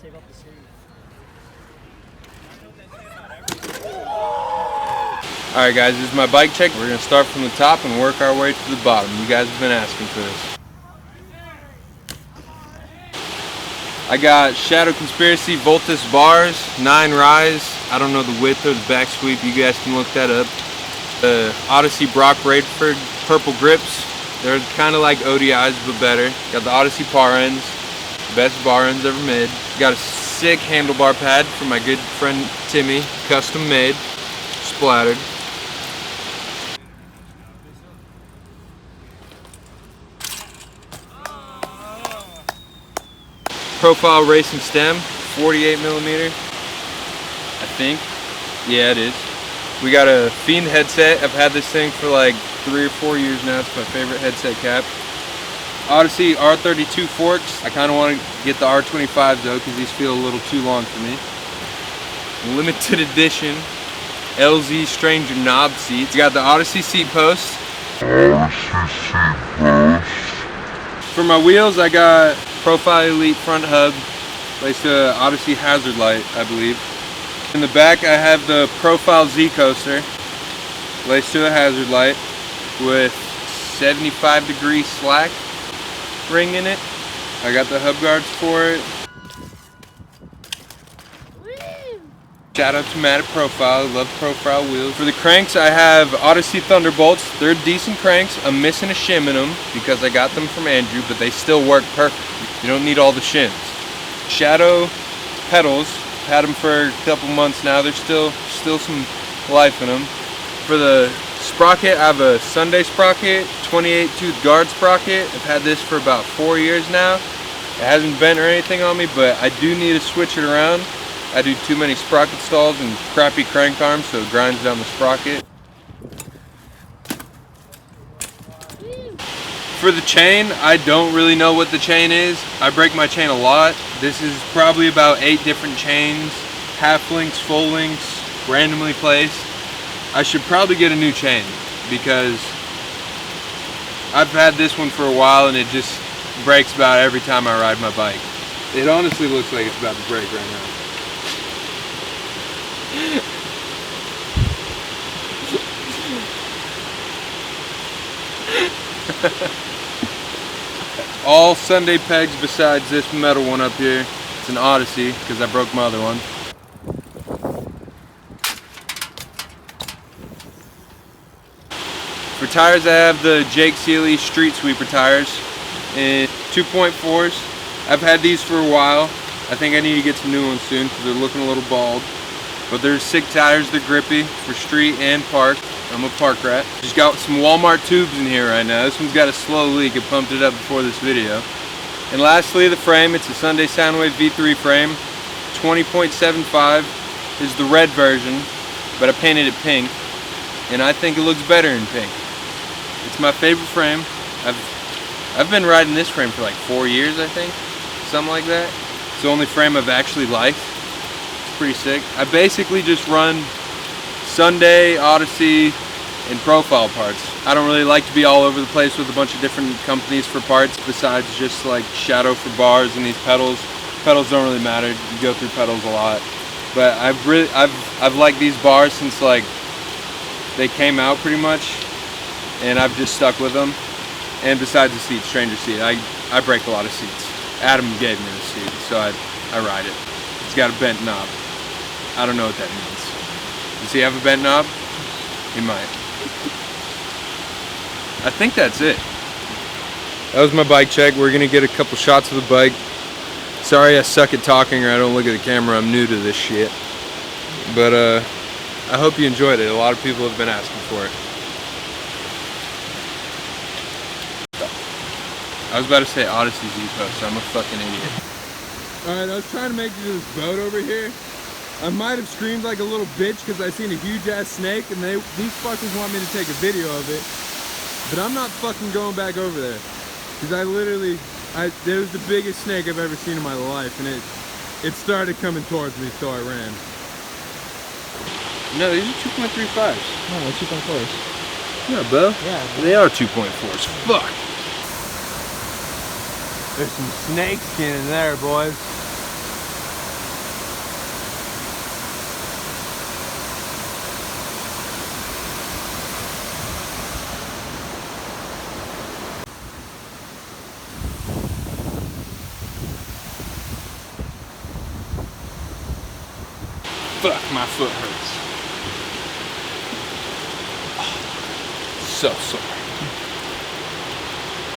tape up the sleeve. Alright guys, this is my bike check. We're going to start from the top and work our way to the bottom. You guys have been asking for this. I got Shadow Conspiracy Voltus bars, 9 rise. I don't know the width or the back sweep. You guys can look that up. The Odyssey Brock Raidford purple grips. They're kind of like ODIs but better. Got the Odyssey par ends. Best bar ends ever made. Got a sick handlebar pad from my good friend Timmy. Custom made. Splattered. Profile racing stem, 48 millimeter, I think. Yeah, it is. We got a Fiend headset. I've had this thing for like 3 or 4 years now. It's my favorite headset cap. Odyssey R32 forks. I kind of want to get the R25s though because these feel a little too long for me. Limited edition LZ Stranger knob seats. Got the Odyssey seat post. For my wheels, I got Profile Elite front hub, placed a Odyssey Hazard Light, I believe. In the back, I have the Profile Z coaster, placed to a Hazard Light with 75-degree slack ring in it. I got the hub guards for it. Shout out to Matt at Profile, I love Profile wheels. For the cranks, I have Odyssey Thunderbolts. They're decent cranks. I'm missing a shim in them because I got them from Andrew, but they still work perfect. You don't need all the shims. Shadow pedals, had them for a couple months now. There's still some life in them. For the sprocket, I have a Sunday sprocket, 28 tooth guard sprocket. I've had this for about 4 years now. It hasn't bent or anything on me, but I do need to switch it around. I do too many sprocket stalls and crappy crank arms, so it grinds down the sprocket. For the chain, I don't really know what the chain is. I break my chain a lot. This is probably about 8 different chains, half links, full links, randomly placed. I should probably get a new chain because I've had this one for a while and it just breaks about every time I ride my bike. It honestly looks like it's about to break right now. All Sunday pegs besides this metal one up here. It's an Odyssey because I broke my other one. For tires, I have the Jake Seeley Street Sweeper tires in 2.4s. I've had these for a while. I think I need to get some new ones soon because they're looking a little bald. But they're sick tires, they're grippy for street and park. I'm a park rat. Just got some Walmart tubes in here right now. This one's got a slow leak. I pumped it up before this video. And lastly, the frame. It's a Sunday Soundwave V3 frame. 20.75 is the red version, but I painted it pink. And I think it looks better in pink. It's my favorite frame. I've been riding this frame for like 4 years, I think. Something like that. It's the only frame I've actually liked. Pretty sick. I basically just run Sunday, Odyssey, and Profile parts. I don't really like to be all over the place with a bunch of different companies for parts besides just like Shadow for bars and these pedals. Pedals don't really matter. You go through pedals a lot. But I've liked these bars since like they came out pretty much, and I've just stuck with them. And besides the seat, stranger seat, I break a lot of seats. Adam gave me the seat, so I ride it. It's got a bent knob. I don't know what that means. Does he have a bent knob? He might. I think that's it. That was my bike check. We're gonna get a couple shots of the bike. Sorry I suck at talking or I don't look at the camera. I'm new to this shit. But I hope you enjoyed it. A lot of people have been asking for it. I was about to say Odyssey Z-Post, so I'm a fucking idiot. Alright, I was trying to make it to this boat over here. I might have screamed like a little bitch because I seen a huge ass snake and these fuckers want me to take a video of it. But I'm not fucking going back over there. Because there was the biggest snake I've ever seen in my life and it started coming towards me, so I ran. No, these are 2.35s. No, they're 2.4s. Yeah, Bo. Yeah. They are 2.4s. Fuck. There's some snake skin in there, boys. Fuck, my foot hurts. Oh, so sore.